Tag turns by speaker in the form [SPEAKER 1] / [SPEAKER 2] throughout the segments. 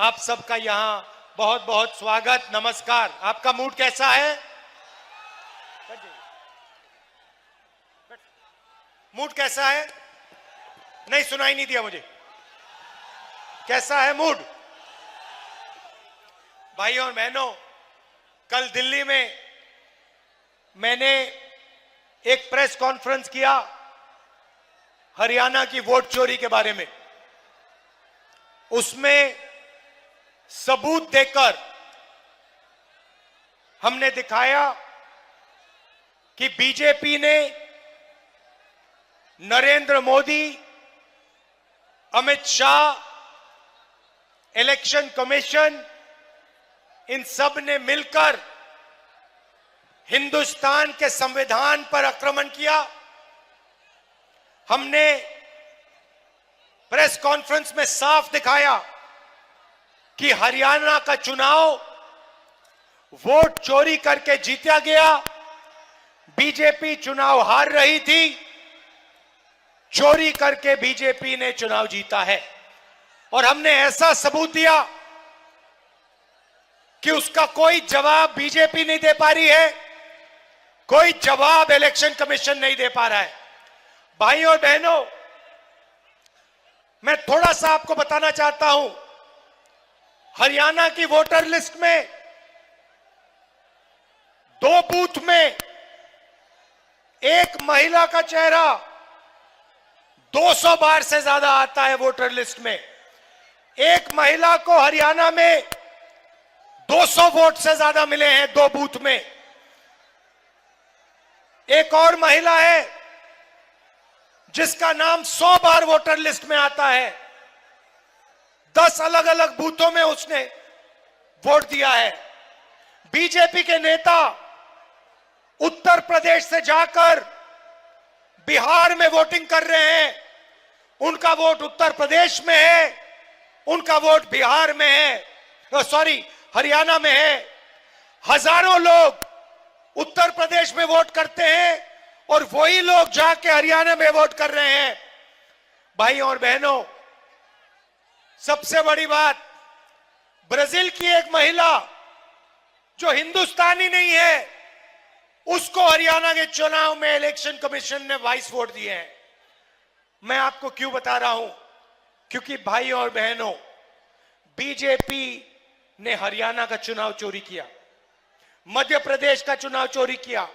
[SPEAKER 1] आप सबका यहां बहुत बहुत स्वागत, नमस्कार। आपका मूड कैसा है? मूड कैसा है? नहीं, सुनाई नहीं दिया मुझे। कैसा है मूड? भाइयों और बहनों, कल दिल्ली में मैंने एक प्रेस कॉन्फ्रेंस किया हरियाणा की वोट चोरी के बारे में। उसमें सबूत देकर हमने दिखाया कि बीजेपी ने नरेंद्र मोदी, अमित शाह, इलेक्शन कमीशन, इन सब ने मिलकर हिंदुस्तान के संविधान पर आक्रमण किया। हमने प्रेस कॉन्फ्रेंस में साफ दिखाया कि हरियाणा का चुनाव वोट चोरी करके जीता गया। बीजेपी चुनाव हार रही थी, चोरी करके बीजेपी ने चुनाव जीता है। और हमने ऐसा सबूत दिया कि उसका कोई जवाब बीजेपी नहीं दे पा रही है, कोई जवाब इलेक्शन कमीशन नहीं दे पा रहा है। भाइयों और बहनों, मैं थोड़ा सा आपको बताना चाहता हूं। हरियाणा की वोटर लिस्ट में 2 बूथ में एक महिला का चेहरा 200 बार से ज्यादा आता है। वोटर लिस्ट में एक महिला को हरियाणा में 200 वोट से ज्यादा मिले हैं 2 बूथ में। एक और महिला है जिसका नाम 100 बार वोटर लिस्ट में आता है। 10 अलग अलग बूथों में उसने वोट दिया है। बीजेपी के नेता उत्तर प्रदेश से जाकर बिहार में वोटिंग कर रहे हैं। उनका वोट उत्तर प्रदेश में है, उनका वोट बिहार में है, हरियाणा में है। हजारों लोग उत्तर प्रदेश में वोट करते हैं और वही लोग जाके हरियाणा में वोट कर रहे हैं। भाइयों और बहनों, सबसे बड़ी बात, ब्राजील की एक महिला जो हिंदुस्तानी नहीं है, उसको हरियाणा के चुनाव में इलेक्शन कमीशन ने 22 वोट दिए हैं। मैं आपको क्यों बता रहा हूं? क्योंकि भाइयों और बहनों, बीजेपी ने हरियाणा का चुनाव चोरी किया, मध्य प्रदेश का चुनाव चोरी किया,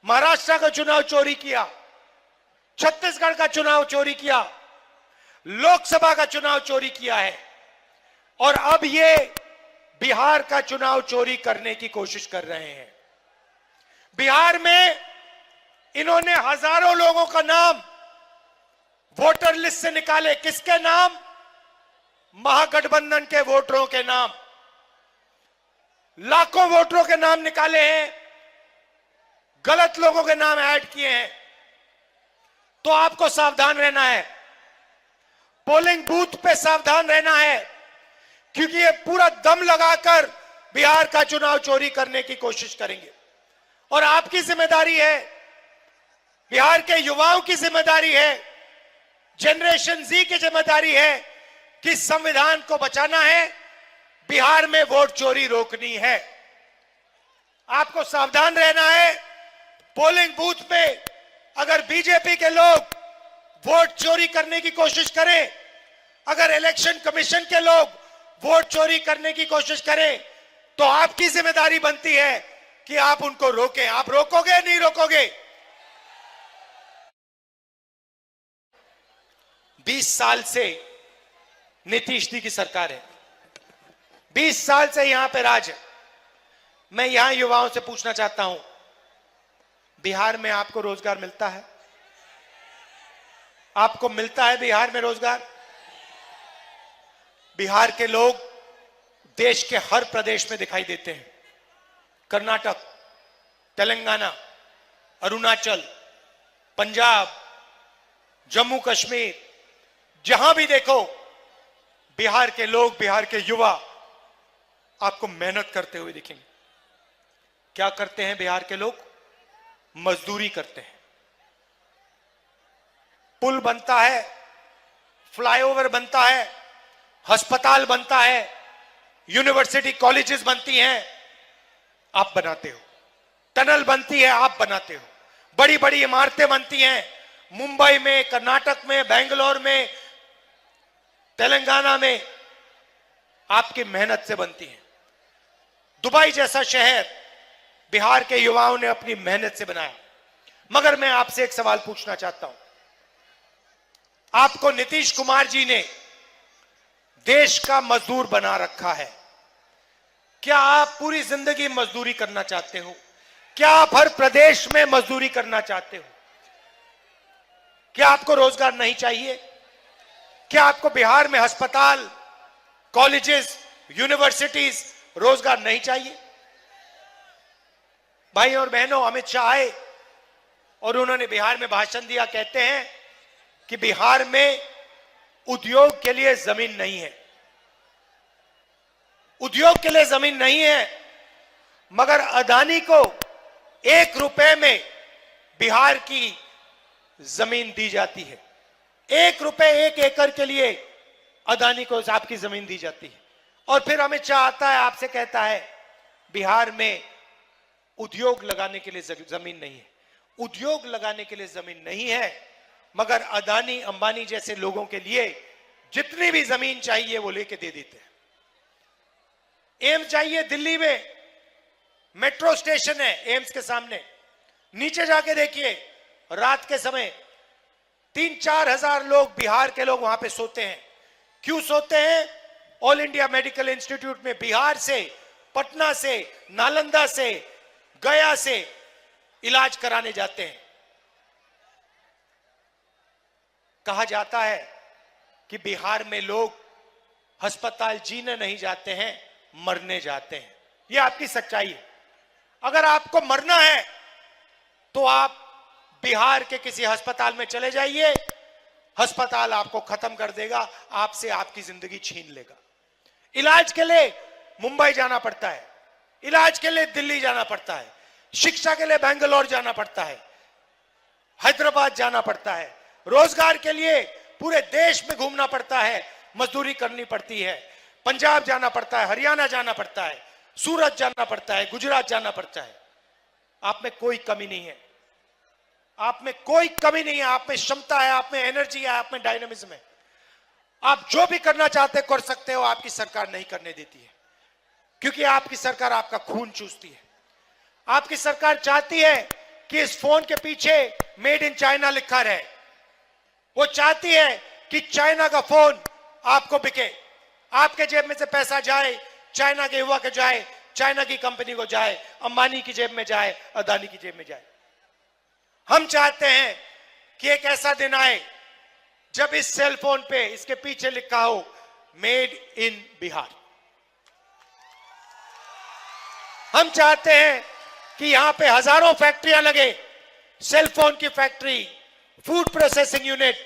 [SPEAKER 1] महाराष्ट्र का चुनाव चोरी किया, छत्तीसगढ़ का चुनाव चोरी किया, लोकसभा का चुनाव चोरी किया है और अब ये बिहार का चुनाव चोरी करने की कोशिश कर रहे हैं। बिहार में इन्होंने हजारों लोगों का नाम वोटर लिस्ट से निकाले। किसके नाम? महागठबंधन के वोटरों के नाम। लाखों वोटरों के नाम निकाले हैं, गलत लोगों के नाम ऐड किए हैं। तो आपको सावधान रहना है, पोलिंग बूथ पे सावधान रहना है, क्योंकि ये पूरा दम लगाकर बिहार का चुनाव चोरी करने की कोशिश करेंगे। और आपकी जिम्मेदारी है, बिहार के युवाओं की जिम्मेदारी है, जनरेशन जी की जिम्मेदारी है कि संविधान को बचाना है, बिहार में वोट चोरी रोकनी है। आपको सावधान रहना है। पोलिंग बूथ में अगर बीजेपी के लोग वोट चोरी करने की कोशिश करें, अगर इलेक्शन कमीशन के लोग वोट चोरी करने की कोशिश करें, तो आपकी जिम्मेदारी बनती है कि आप उनको रोकें। आप रोकोगे, नहीं रोकोगे? 20 साल से नीतीश जी की सरकार है, 20 साल से यहां पे राज है। मैं यहां युवाओं से पूछना चाहता हूं, बिहार में आपको रोजगार मिलता है? आपको मिलता है बिहार में रोजगार? बिहार के लोग देश के हर प्रदेश में दिखाई देते हैं। कर्नाटक, तेलंगाना, अरुणाचल, पंजाब, जम्मू कश्मीर, जहां भी देखो बिहार के लोग, बिहार के युवा आपको मेहनत करते हुए दिखेंगे। क्या करते हैं बिहार के लोग? मजदूरी करते हैं। पुल बनता है, फ्लाईओवर बनता है, अस्पताल बनता है, यूनिवर्सिटी कॉलेजेस बनती हैं, आप बनाते हो। टनल बनती है, आप बनाते हो। बड़ी बड़ी इमारतें बनती हैं, मुंबई में, कर्नाटक में, बेंगलोर में, तेलंगाना में, आपकी मेहनत से बनती हैं। दुबई जैसा शहर बिहार के युवाओं ने अपनी मेहनत से बनाया। मगर मैं आपसे एक सवाल पूछना चाहता हूं, आपको नीतीश कुमार जी ने देश का मजदूर बना रखा है। क्या आप पूरी जिंदगी मजदूरी करना चाहते हो? क्या आप हर प्रदेश में मजदूरी करना चाहते हो? क्या आपको रोजगार नहीं चाहिए? क्या आपको बिहार में अस्पताल, कॉलेजेस, यूनिवर्सिटीज, रोजगार नहीं चाहिए? भाई और बहनों, अमित शाह आए और उन्होंने बिहार में भाषण दिया। कहते हैं कि बिहार में उद्योग के लिए जमीन नहीं है। उद्योग के लिए जमीन नहीं है, मगर अदानी को 1 रुपए में बिहार की जमीन दी जाती है। 1 रुपए 1 एकड़ के लिए अदानी को आपकी जमीन दी जाती है। और फिर अमित शाह आता है, आपसे कहता है बिहार में उद्योग लगाने के लिए जमीन नहीं है। उद्योग लगाने के लिए जमीन नहीं है, मगर अदानी अंबानी जैसे लोगों के लिए जितनी भी जमीन चाहिए वो लेके दे देते हैं। एम्स चाहिए दिल्ली में, मेट्रो स्टेशन है एम्स के सामने, नीचे जाके देखिए रात के समय 3-4 हजार लोग, बिहार के लोग वहां पे सोते हैं। क्यों सोते हैं? ऑल इंडिया मेडिकल इंस्टीट्यूट में बिहार से, पटना से, नालंदा से, गया से इलाज कराने जाते हैं। कहा जाता है कि बिहार में लोग अस्पताल जीने नहीं जाते हैं, मरने जाते हैं। यह आपकी सच्चाई है। अगर आपको मरना है तो आप बिहार के किसी अस्पताल में चले जाइए, अस्पताल आपको खत्म कर देगा, आपसे आपकी जिंदगी छीन लेगा। इलाज के लिए मुंबई जाना पड़ता है, इलाज के लिए दिल्ली जाना पड़ता है, शिक्षा के लिए बेंगलोर जाना पड़ता है, हैदराबाद जाना पड़ता है, रोजगार के लिए पूरे देश में घूमना पड़ता है, मजदूरी करनी पड़ती है, पंजाब जाना पड़ता है, हरियाणा जाना पड़ता है, सूरत जाना पड़ता है, गुजरात जाना पड़ता है। आप में कोई कमी नहीं है, आप में कोई कमी नहीं है, आप में क्षमता है, आप में एनर्जी है, आप में डायनामिज्म है। आप जो भी करना चाहते कर सकते हो, आपकी सरकार नहीं करने देती है, क्योंकि आपकी सरकार आपका खून चूसती है। आपकी सरकार चाहती है कि इस फोन के पीछे मेड इन चाइना लिखा रहे। वो चाहती है कि चाइना का फोन आपको बिके, आपके जेब में से पैसा जाए, चाइना के युवा के जाए, चाइना की कंपनी को जाए, अंबानी की जेब में जाए, अदानी की जेब में जाए। हम चाहते हैं कि एक ऐसा दिन आए जब इस सेल फोन पे इसके पीछे लिखा हो मेड इन बिहार। हम चाहते हैं कि यहां पे हजारों फैक्ट्रियां लगे, सेल फोन की factory, food processing unit,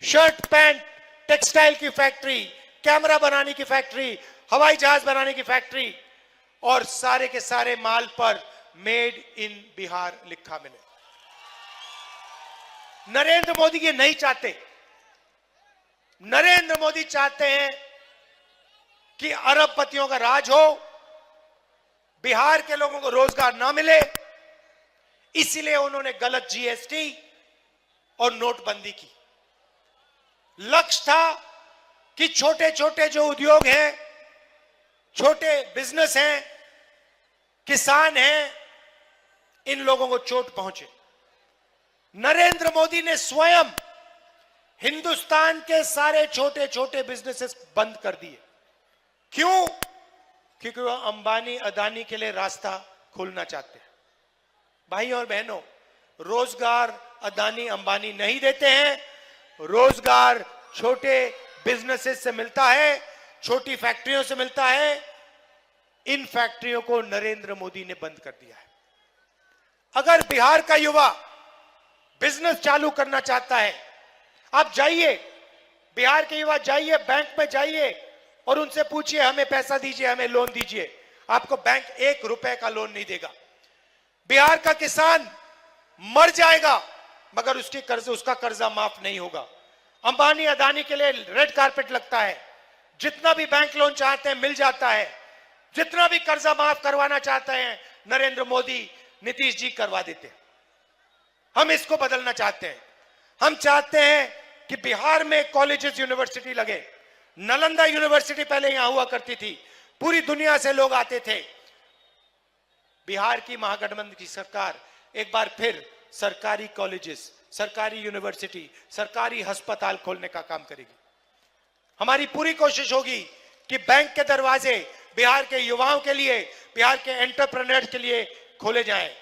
[SPEAKER 1] shirt pant textile की फैक्ट्री, कैमरा बनाने की फैक्ट्री, हवाई जहाज बनाने की फैक्ट्री, और सारे के सारे माल पर मेड इन बिहार लिखा मिले। नरेंद्र मोदी ये नहीं चाहते। नरेंद्र मोदी चाहते हैं कि अरबपतियों का राज हो, बिहार के लोगों को रोजगार ना मिले, इसीलिए उन्होंने गलत जीएसटी और नोटबंदी की। लक्ष्य था कि छोटे छोटे जो उद्योग हैं, छोटे बिजनेस हैं, किसान हैं, इन लोगों को चोट पहुंचे। नरेंद्र मोदी ने स्वयं हिंदुस्तान के सारे छोटे छोटे बिजनेसेस बंद कर दिए। क्यों? क्योंकि वो अंबानी अदानी के लिए रास्ता खोलना चाहते हैं। भाई और बहनों, रोजगार अदानी अंबानी नहीं देते हैं, रोजगार छोटे बिजनेसेस से मिलता है, छोटी फैक्ट्रियों से मिलता है। इन फैक्ट्रियों को नरेंद्र मोदी ने बंद कर दिया है। अगर बिहार का युवा बिजनेस चालू करना चाहता है, आप जाइए, बिहार के युवा जाइए, बैंक में जाइए और उनसे पूछिए हमें पैसा दीजिए, हमें लोन दीजिए। आपको बैंक 1 रुपए का लोन नहीं देगा। बिहार का किसान मर जाएगा मगर उसका कर्जा माफ नहीं होगा। अंबानी अदानी के लिए रेड कारपेट लगता है, जितना भी बैंक लोन चाहते हैं मिल जाता है, जितना भी कर्जा माफ करवाना चाहते हैं नरेंद्र मोदी, नीतीश जी करवा देते हैं। हम इसको बदलना चाहते हैं। हम चाहते हैं कि बिहार में कॉलेजेस, यूनिवर्सिटी लगे। नालंदा यूनिवर्सिटी पहले यहां हुआ करती थी, पूरी दुनिया से लोग आते थे। बिहार की महागठबंधन की सरकार एक बार फिर सरकारी कॉलेजेस, सरकारी यूनिवर्सिटी, सरकारी अस्पताल खोलने का काम करेगी। हमारी पूरी कोशिश होगी कि बैंक के दरवाजे बिहार के युवाओं के लिए, बिहार के एंटरप्रेन्योर्स के लिए खोले जाएं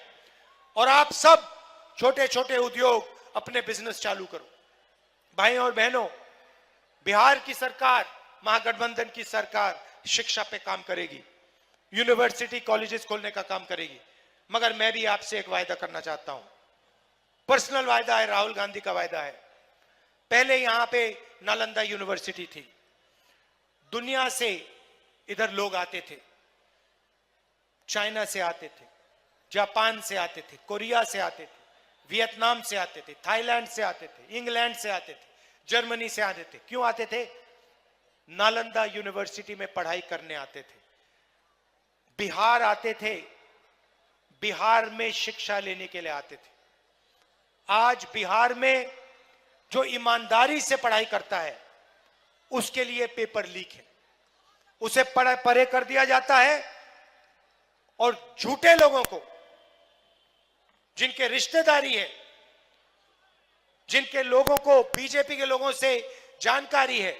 [SPEAKER 1] और आप सब छोटे छोटे उद्योग, अपने बिजनेस चालू करो। भाइयों और बहनों, बिहार की सरकार, महागठबंधन की सरकार शिक्षा पे काम करेगी, यूनिवर्सिटी, कॉलेजेस खोलने का काम करेगी। मगर मैं भी आपसे एक वायदा करना चाहता हूं, पर्सनल वायदा है, राहुल गांधी का वायदा है। पहले यहां पे नालंदा यूनिवर्सिटी थी, दुनिया से इधर लोग आते थे, चाइना से आते थे, जापान से आते थे, कोरिया से आते थे, वियतनाम से आते थे, थाईलैंड से आते थे, इंग्लैंड से आते थे, जर्मनी से आते थे। क्यों आते थे? नालंदा यूनिवर्सिटी में पढ़ाई करने आते थे, बिहार आते थे, बिहार में शिक्षा लेने के लिए आते थे। आज बिहार में जो ईमानदारी से पढ़ाई करता है उसके लिए पेपर लीक है, उसे परे कर दिया जाता है और झूठे लोगों को, जिनके रिश्तेदारी है, जिनके लोगों को, बीजेपी के लोगों से जानकारी है,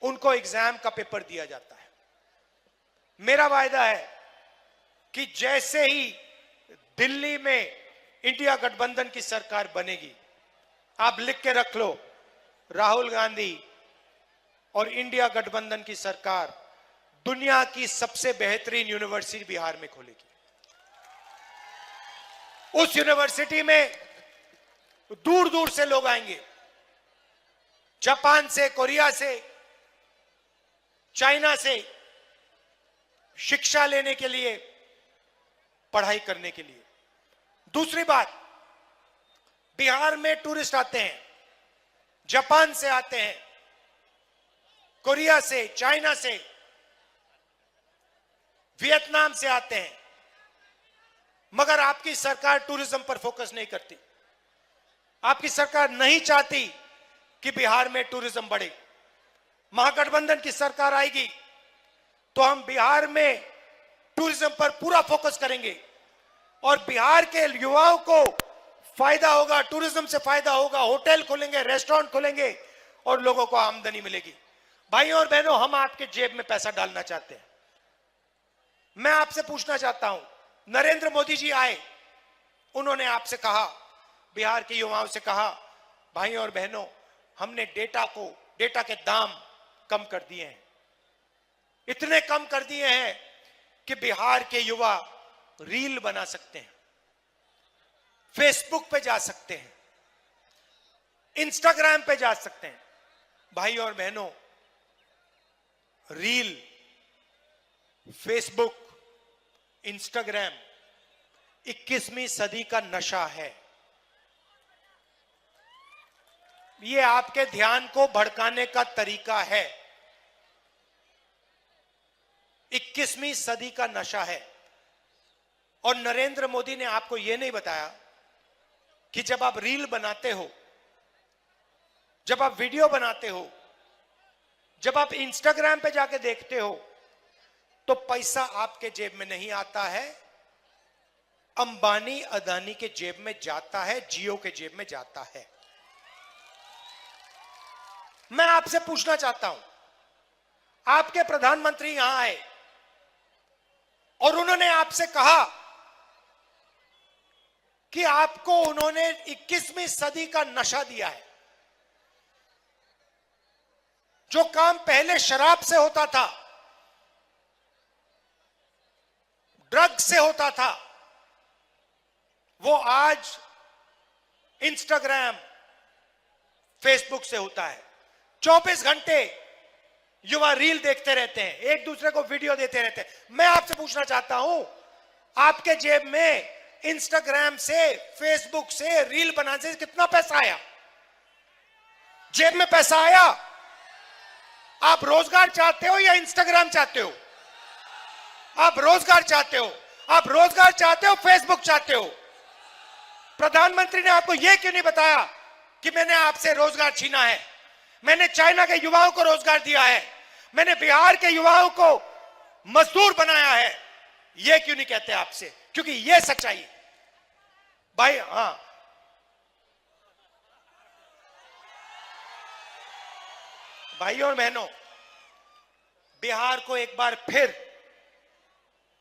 [SPEAKER 1] उनको एग्जाम का पेपर दिया जाता है। मेरा वायदा है कि जैसे ही दिल्ली में इंडिया गठबंधन की सरकार बनेगी, आप लिख के रख लो, राहुल गांधी और इंडिया गठबंधन की सरकार दुनिया की सबसे बेहतरीन यूनिवर्सिटी बिहार में खोलेगी। उस यूनिवर्सिटी में दूर दूर से लोग आएंगे, जापान से, कोरिया से, चाइना से, शिक्षा लेने के लिए, पढ़ाई करने के लिए। दूसरी बात, बिहार में टूरिस्ट आते हैं, जापान से आते हैं, कोरिया से, चाइना से, वियतनाम से आते हैं, मगर आपकी सरकार टूरिज्म पर फोकस नहीं करती। आपकी सरकार नहीं चाहती कि बिहार में टूरिज्म बढ़े। महागठबंधन की सरकार आएगी तो हम बिहार में टूरिज्म पर पूरा फोकस करेंगे और बिहार के युवाओं को फायदा होगा, टूरिज्म से फायदा होगा, होटल खोलेंगे, रेस्टोरेंट खोलेंगे और लोगों को आमदनी मिलेगी। भाइयों और बहनों, हम आपके जेब में पैसा डालना चाहते हैं। मैं आपसे पूछना चाहता हूं, नरेंद्र मोदी जी आए, उन्होंने आपसे कहा, बिहार के युवाओं से कहा, भाइयों और बहनों, हमने डेटा के दाम कम कर दिए हैं, इतने कम कर दिए हैं कि बिहार के युवा रील बना सकते हैं, फेसबुक पे जा सकते हैं, इंस्टाग्राम पे जा सकते हैं। भाइयों और बहनों, रील, फेसबुक, इंस्टाग्राम 21वीं सदी का नशा है। ये आपके ध्यान को भड़काने का तरीका है। 21वीं सदी का नशा है। और नरेंद्र मोदी ने आपको यह नहीं बताया कि जब आप रील बनाते हो, जब आप वीडियो बनाते हो, जब आप इंस्टाग्राम पे जाके देखते हो, तो पैसा आपके जेब में नहीं आता है, अंबानी अदानी के जेब में जाता है, जियो के जेब में जाता है। मैं आपसे पूछना चाहता हूं, आपके प्रधानमंत्री यहां आए और उन्होंने आपसे कहा कि आपको उन्होंने 21वीं सदी का नशा दिया है। जो काम पहले शराब से होता था, ड्रग से होता था, वो आज इंस्टाग्राम, फेसबुक से होता है। 24 घंटे युवा रील देखते रहते हैं, एक दूसरे को वीडियो देते रहते हैं। मैं आपसे पूछना चाहता हूं, आपके जेब में इंस्टाग्राम से, फेसबुक से, रील बनाने से कितना पैसा आया? जेब में पैसा आया? आप रोजगार चाहते हो या इंस्टाग्राम चाहते हो? आप रोजगार चाहते हो? आप रोजगार चाहते हो, फेसबुक चाहते हो? प्रधानमंत्री ने आपको यह क्यों नहीं बताया कि मैंने आपसे रोजगार छीना है, मैंने चाइना के युवाओं को रोजगार दिया है, मैंने बिहार के युवाओं को मजदूर बनाया है? यह क्यों नहीं कहते आपसे? क्योंकि यह सच्चाई है भाई। हां, भाइयों और बहनों, बिहार को एक बार फिर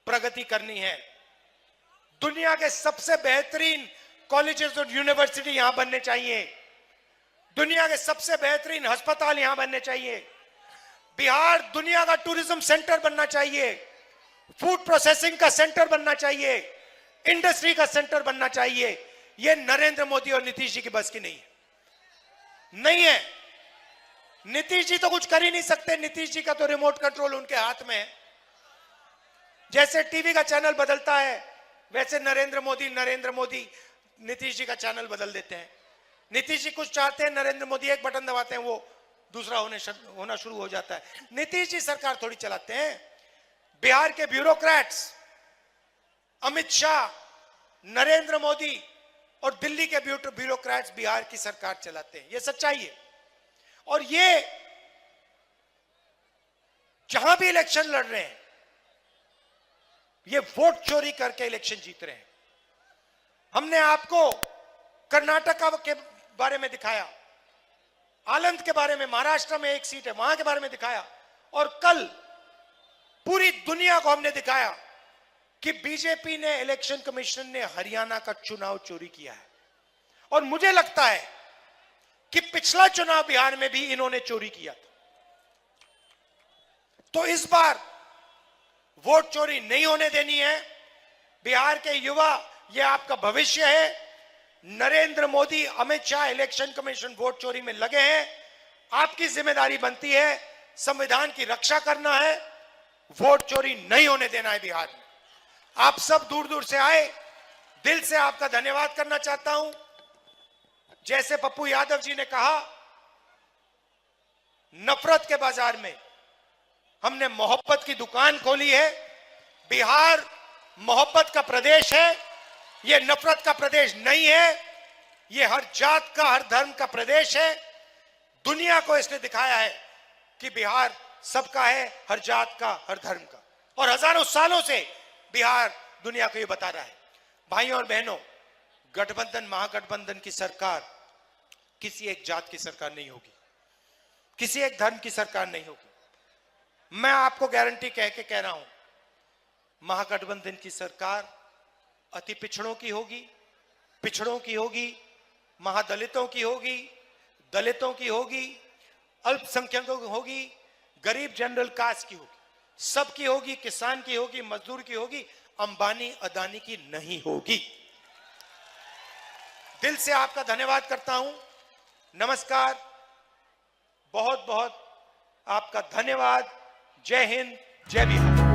[SPEAKER 1] प्रगति करनी है। दुनिया के सबसे बेहतरीन कॉलेजेस और यूनिवर्सिटी यहां बनने चाहिए, दुनिया के सबसे बेहतरीन अस्पताल यहां बनने चाहिए, बिहार दुनिया का टूरिज्म सेंटर बनना चाहिए, फूड प्रोसेसिंग का सेंटर बनना चाहिए, इंडस्ट्री का सेंटर बनना चाहिए। यह नरेंद्र मोदी और नीतीश जी की बस की नहीं है, नहीं है। नीतीश जी तो कुछ कर ही नहीं सकते, नीतीश जी का तो रिमोट कंट्रोल उनके हाथ में है। जैसे टीवी का चैनल बदलता है वैसे नरेंद्र मोदी नीतीश जी का चैनल बदल देते हैं। नीतीश जी कुछ चाहते हैं, नरेंद्र मोदी एक बटन दबाते हैं, वो दूसरा होना शुरू हो जाता है। नीतीश जी सरकार थोड़ी चलाते हैं। बिहार के ब्यूरोक्रेट्स अमित शाह, नरेंद्र मोदी और दिल्ली के ब्यूरोक्रेट्स बिहार की सरकार चलाते हैं। यह सच्चाई है। और ये जहां भी इलेक्शन लड़ रहे हैं, ये वोट चोरी करके इलेक्शन जीत रहे हैं। हमने आपको कर्नाटक के बारे में दिखाया, आनंद के बारे में, महाराष्ट्र में एक सीट है वहां के बारे में दिखाया, और कल पूरी दुनिया को हमने दिखाया कि बीजेपी ने, इलेक्शन कमीशन ने हरियाणा का चुनाव चोरी किया है। और मुझे लगता है कि पिछला चुनाव बिहार में भी इन्होंने चोरी किया था। तो इस बार वोट चोरी नहीं होने देनी है। बिहार के युवा, ये आपका भविष्य है। Narendra Modi, Amit Shah, election commission vote चोरी में लगे हैं। आपकी जिम्मेदारी बनती है संविधान की रक्षा करना है, वोट चोरी नहीं होने देना है बिहार में। आप सब दूर दूर से आए, दिल से आपका धन्यवाद करना चाहता हूं। जैसे पप्पू यादव जी ने कहा, नफरत के बाजार में हमने मोहब्बत की दुकान खोली है। बिहार मोहब्बत का प्रदेश है, यह नफरत का प्रदेश नहीं है। यह हर जात का, हर धर्म का प्रदेश है। दुनिया को इसने दिखाया है कि बिहार सबका है, हर जात का, हर धर्म का। और हजारों सालों से बिहार दुनिया को यह बता रहा है। भाइयों और बहनों, गठबंधन, महागठबंधन की सरकार किसी एक जात की सरकार नहीं होगी, किसी एक धर्म की सरकार नहीं होगी। मैं आपको गारंटी कह रहा हूं, महागठबंधन की सरकार अति पिछड़ों की होगी, पिछड़ों की होगी, महादलितों की होगी, दलितों की होगी, अल्पसंख्यकों की होगी, गरीब जनरल कास्ट की होगी, सबकी होगी, किसान की होगी, मजदूर की होगी, अंबानी अदानी की नहीं होगी। दिल से आपका धन्यवाद करता हूं। नमस्कार, बहुत बहुत आपका धन्यवाद। जय हिंद, जय बिहार।